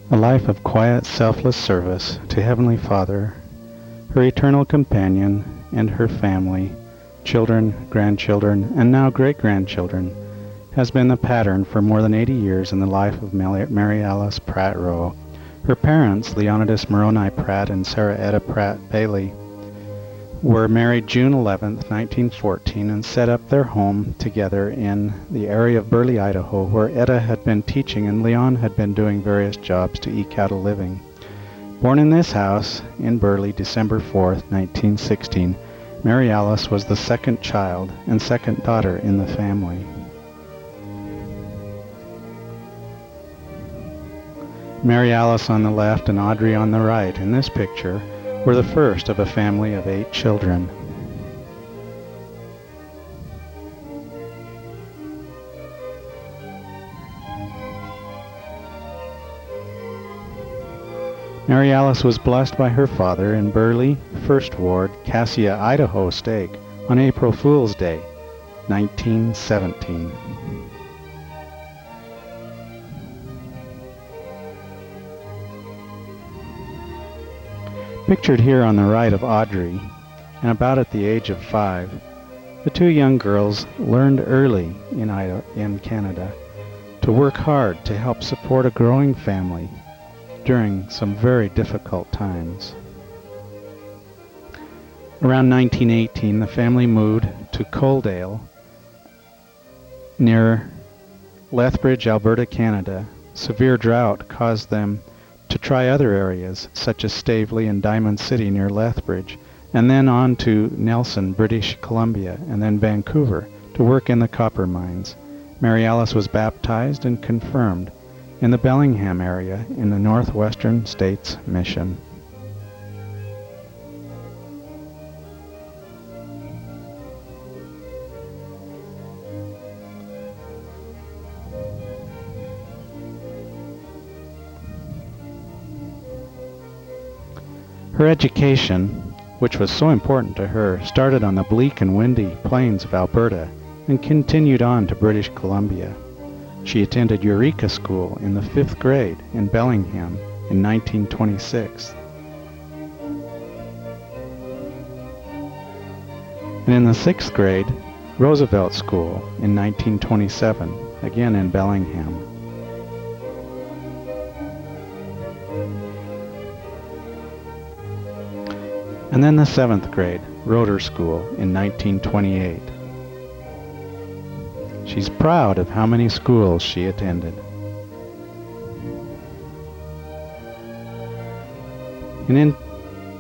A life of quiet, selfless service to Heavenly Father, her eternal companion, and her family, children, grandchildren, and now great-grandchildren, has been the pattern for more than 80 years in the life of Mary Alice Pratt Rowe. Her parents, Leonidas Moroni Pratt and Sarah Etta Pratt Bailey, were married June 11, 1914, and set up their home together in the area of Burley, Idaho, where Etta had been teaching and Leon had been doing various jobs to eke out a living. Born in this house in Burley, December 4, 1916, Mary Alice was the second child and second daughter in the family. Mary Alice on the left and Audrey on the right in this picture were the first of a family of 8 children. Mary Alice was blessed by her father in Burley, 1st Ward, Cassia, Idaho stake on April Fool's Day, 1917. Pictured here on the right of Audrey, and about at the age of 5, the 2 young girls learned early in Canada to work hard to help support a growing family during some very difficult times. Around 1918, the family moved to Coaldale near Lethbridge, Alberta, Canada. Severe drought caused them to try other areas, such as Staveley and Diamond City near Lethbridge, and then on to Nelson, British Columbia, and then Vancouver to work in the copper mines. Mary Alice was baptized and confirmed in the Bellingham area in the Northwestern States Mission. Her education, which was so important to her, started on the bleak and windy plains of Alberta and continued on to British Columbia. She attended Eureka School in the 5th grade in Bellingham in 1926. And in the 6th grade, Roosevelt School in 1927, again in Bellingham. And then the 7th grade, Roeder School in 1928. She's proud of how many schools she attended. And in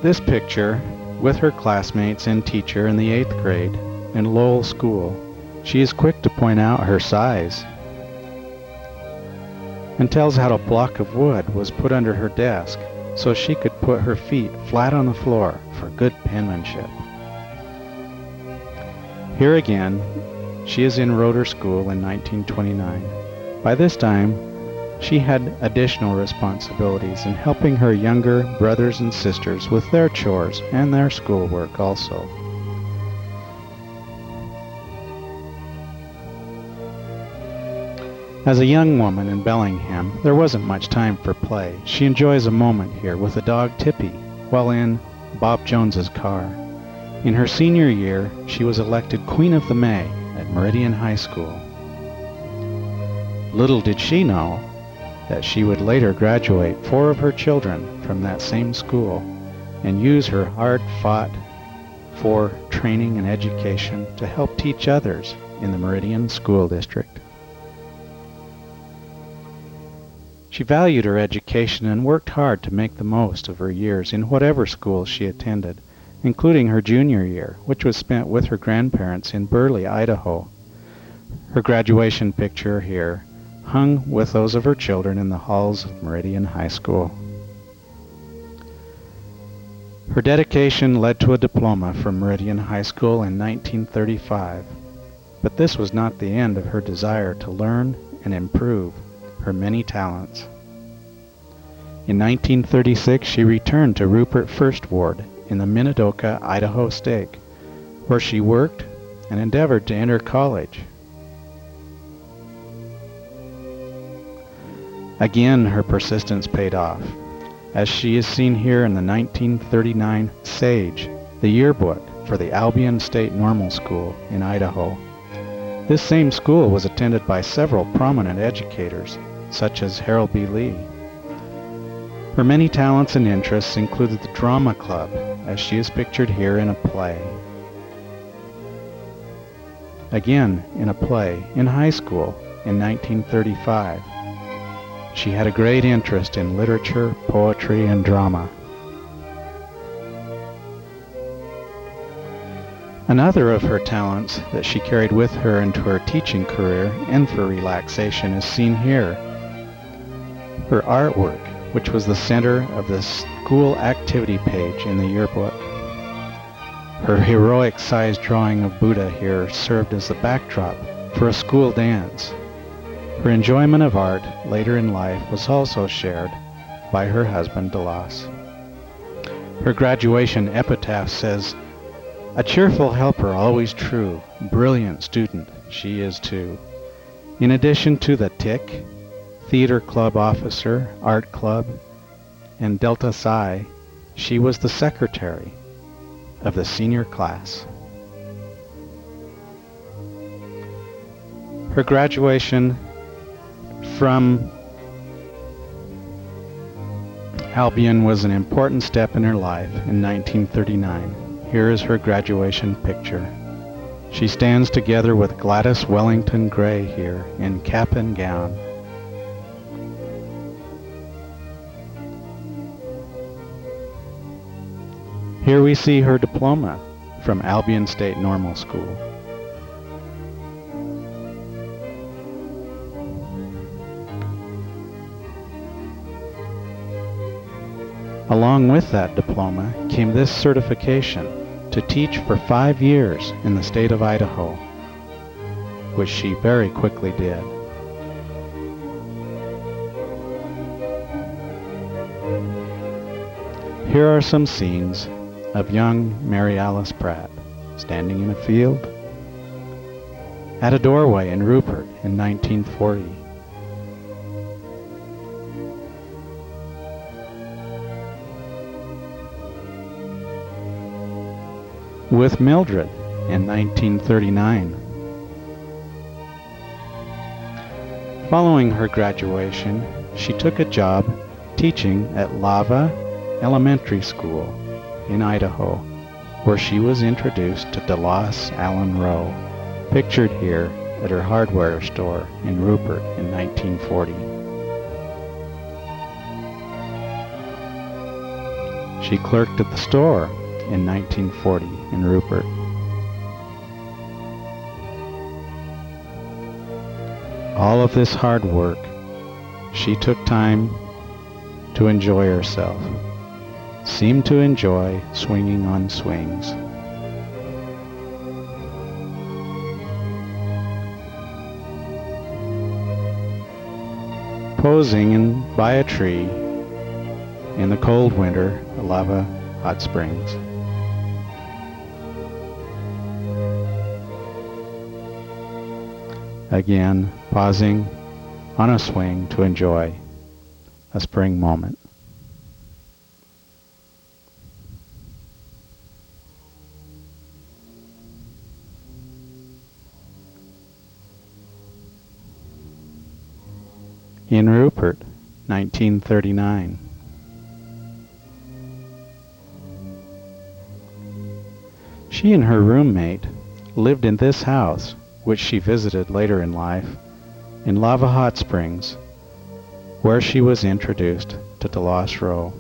this picture, with her classmates and teacher in the 8th grade in Lowell School, she is quick to point out her size and tells how a block of wood was put under her desk so she could put her feet flat on the floor for good penmanship. Here again, she is in Roeder School in 1929. By this time, she had additional responsibilities in helping her younger brothers and sisters with their chores and their schoolwork also. As a young woman in Bellingham, there wasn't much time for play. She enjoys a moment here with the dog Tippy while in Bob Jones's car. In her senior year, she was elected Queen of the May at Meridian High School. Little did she know that she would later graduate 4 of her children from that same school and use her hard-fought for training and education to help teach others in the Meridian School District. She valued her education and worked hard to make the most of her years in whatever school she attended, including her junior year, which was spent with her grandparents in Burley, Idaho. Her graduation picture here hung with those of her children in the halls of Meridian High School. Her dedication led to a diploma from Meridian High School in 1935, but this was not the end of her desire to learn and improve her many talents. In 1936, she returned to Rupert First Ward in the Minidoka, Idaho stake, where she worked and endeavored to enter college. Again, her persistence paid off, as she is seen here in the 1939 Sage, the yearbook for the Albion State Normal School in Idaho. This same school was attended by several prominent educators, such as Harold B. Lee. Her many talents and interests included the drama club, as she is pictured here in a play. Again, in a play in high school in 1935. She had a great interest in literature, poetry, and drama. Another of her talents that she carried with her into her teaching career and for relaxation is seen here. Her artwork, which was the center of the school activity page in the yearbook. Her heroic-sized drawing of Buddha here served as the backdrop for a school dance. Her enjoyment of art later in life was also shared by her husband, Delos. Her graduation epitaph says, "A cheerful helper, always true, brilliant student, she is too." In addition to the TIC, Theater Club Officer, Art Club, and Delta Psi, she was the secretary of the senior class. Her graduation from Albion was an important step in her life in 1939. Here is her graduation picture. She stands together with Gladys Wellington Gray here in cap and gown. Here we see her diploma from Albion State Normal School. Along with that diploma came this certification to teach for 5 years in the state of Idaho, which she very quickly did. Here are some scenes of young Mary Alice Pratt standing in a field, at a doorway in Rupert in 1940. With Mildred in 1939. Following her graduation, she took a job teaching at Lava Elementary School in Idaho, where she was introduced to Delos Allen Rowe, pictured here at her hardware store in Rupert in 1940. She clerked at the store in 1940 in Rupert. All of this hard work, she took time to enjoy herself, seemed to enjoy swinging on swings. Posing by a tree in the cold winter at Lava Hot Springs. Again, pausing on a swing to enjoy a spring moment. In Rupert, 1939. She and her roommate lived in this house, which she visited later in life, in Lava Hot Springs, where she was introduced to Delos Rowe.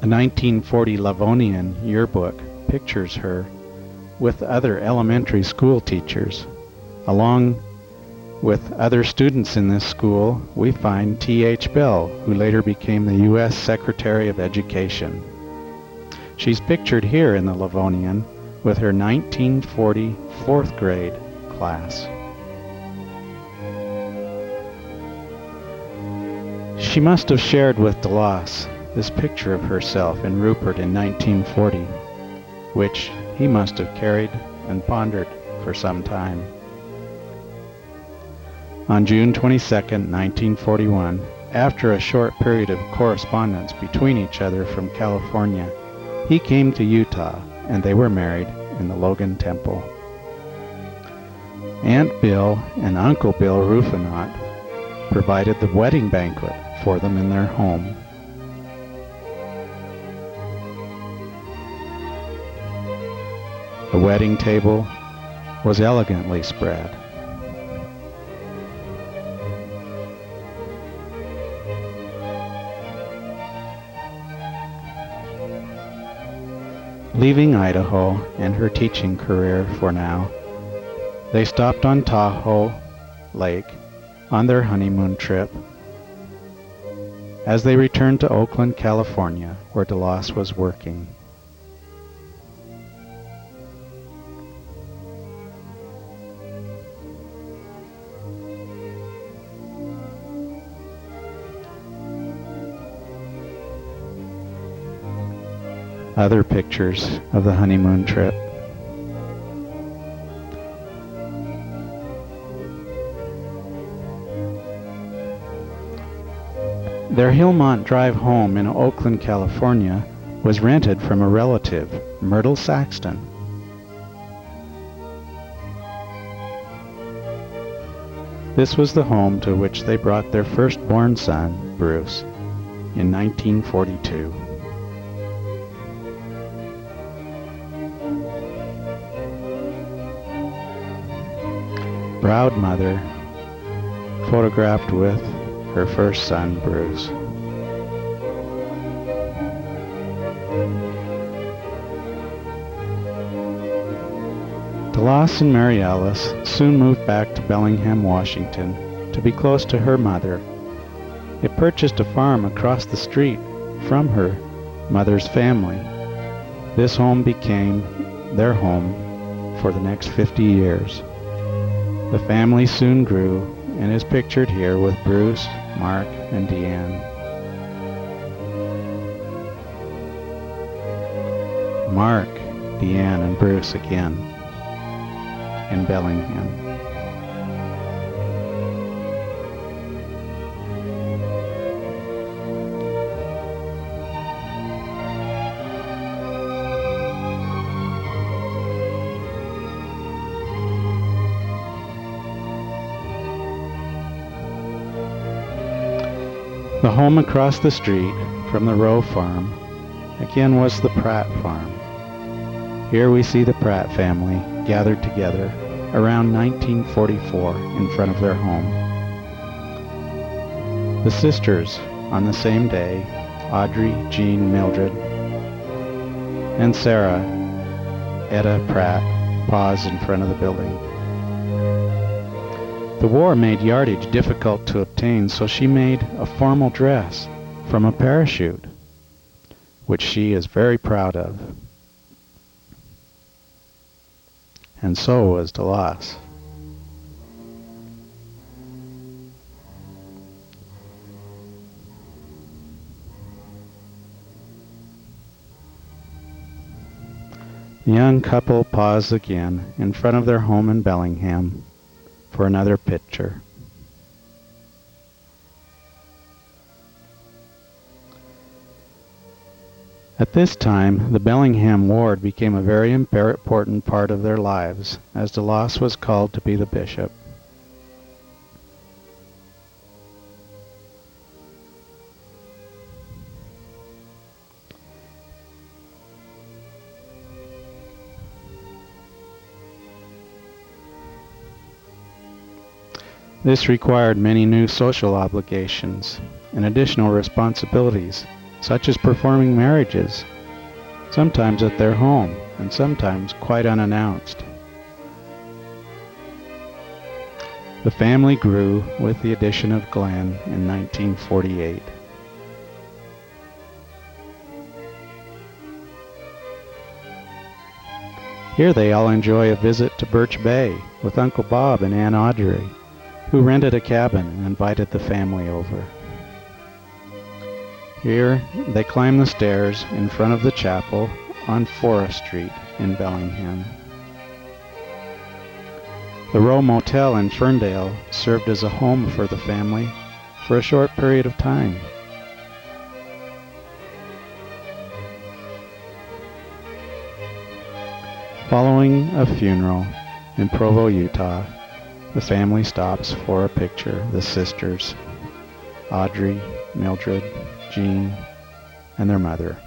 The 1940 Livonian yearbook pictures her with other elementary school teachers. Along with other students in this school, we find T.H. Bell, who later became the U.S. Secretary of Education. She's pictured here in the Livonian with her 1940 fourth grade class. She must have shared with Delos this picture of herself in Rupert in 1940, which he must have carried and pondered for some time. On June 22, 1941, after a short period of correspondence between each other from California, he came to Utah, and they were married in the Logan Temple. Aunt Bill and Uncle Bill Rufinot provided the wedding banquet for them in their home. The wedding table was elegantly spread. Leaving Idaho and her teaching career for now, they stopped on Tahoe Lake on their honeymoon trip. As they returned to Oakland, California, where DeLoss was working. Other pictures of the honeymoon trip. Their Hillmont drive home in Oakland, California was rented from a relative, Myrtle Saxton. This was the home to which they brought their firstborn son, Bruce, in 1942. Proud mother, photographed with her first son, Bruce. DeLoss and Mary Alice soon moved back to Bellingham, Washington, to be close to her mother. They purchased a farm across the street from her mother's family. This home became their home for the next 50 years. The family soon grew and is pictured here with Bruce, Mark, and Deanne. Mark, Deanne, and Bruce again in Bellingham. The home across the street from the Rowe farm again was the Pratt farm. Here we see the Pratt family gathered together around 1944 in front of their home. The sisters on the same day, Audrey, Jean, Mildred, and Sarah, Etta Pratt, pause in front of the building. The war made yardage difficult to obtain, so she made a formal dress from a parachute, which she is very proud of. And so was DeLoss. The young couple paused again in front of their home in Bellingham for another picture. At this time, the Bellingham ward became a very important part of their lives, as DeLoss was called to be the bishop. This required many new social obligations and additional responsibilities, such as performing marriages, sometimes at their home and sometimes quite unannounced. The family grew with the addition of Glenn in 1948. Here they all enjoy a visit to Birch Bay with Uncle Bob and Aunt Audrey, who rented a cabin and invited the family over. Here they climb the stairs in front of the chapel on Forest Street in Bellingham. The Rowe Motel in Ferndale served as a home for the family for a short period of time. Following a funeral in Provo, Utah, the family stops for a picture. The sisters, Audrey, Mildred, Jean, and their mother.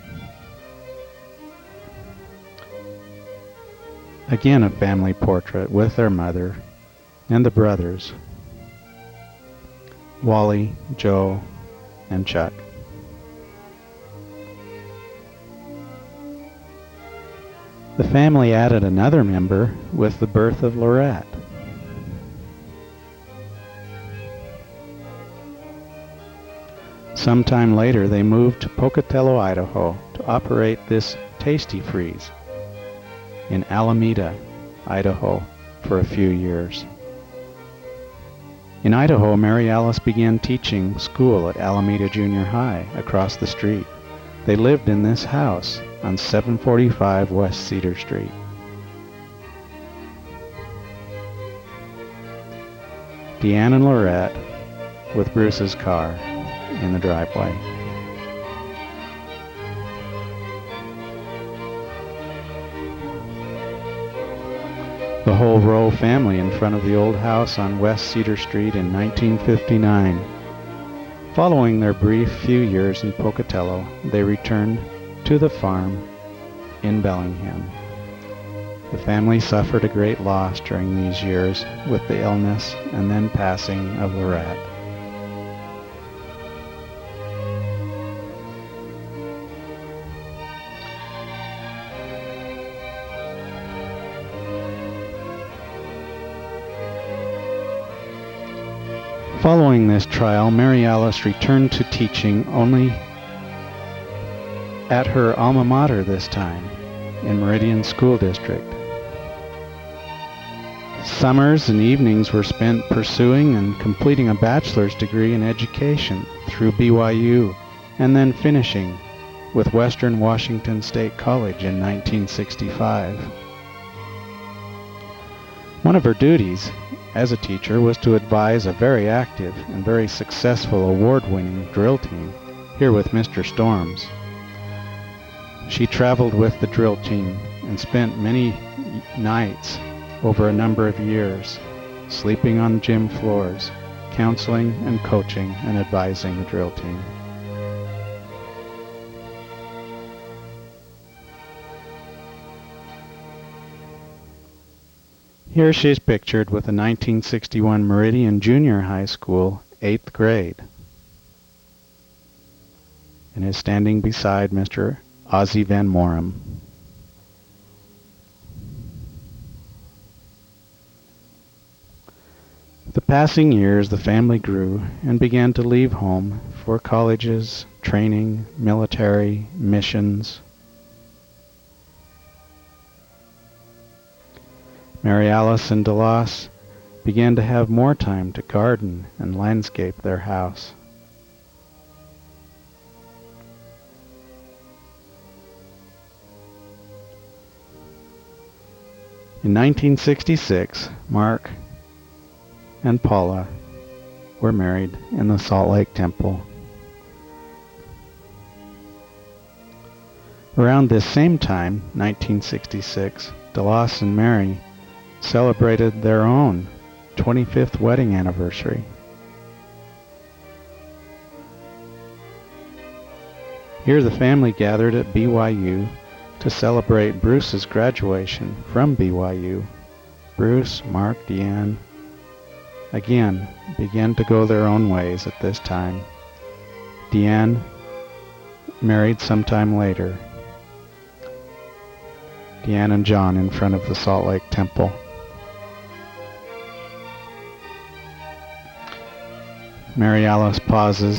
Again, a family portrait with their mother and the brothers, Wally, Joe, and Chuck. The family added another member with the birth of Lorette. Sometime later, they moved to Pocatello, Idaho to operate this Tasty Freeze in Alameda, Idaho, for a few years. In Idaho, Mary Alice began teaching school at Alameda Junior High across the street. They lived in this house on 745 West Cedar Street. Deanne and Lorette with Bruce's car in the driveway. The whole Rowe family in front of the old house on West Cedar Street in 1959. Following their brief few years in Pocatello, they returned to the farm in Bellingham. The family suffered a great loss during these years with the illness and then passing of Lorette. Following this trial, Mary Alice returned to teaching, only at her alma mater this time, in Meridian School District. Summers and evenings were spent pursuing and completing a bachelor's degree in education through BYU, and then finishing with Western Washington State College in 1965. One of her duties as a teacher was to advise a very active and very successful award-winning drill team here with Mr. Storms. She traveled with the drill team and spent many nights over a number of years sleeping on gym floors, counseling and coaching and advising the drill team. Here she is pictured with the 1961 Meridian Junior High School 8th grade and is standing beside Mr. Ozzie Van Morum. With the passing years, the family grew and began to leave home for colleges, training, military, missions. Mary Alice and Delos began to have more time to garden and landscape their house. In 1966, Mark and Paula were married in the Salt Lake Temple. Around this same time, 1966, Delos and Mary celebrated their own 25th wedding anniversary. Here the family gathered at BYU to celebrate Bruce's graduation from BYU. Bruce, Mark, Deanne, again, began to go their own ways at this time. Deanne married sometime later. Deanne and John in front of the Salt Lake Temple. Mary Alice pauses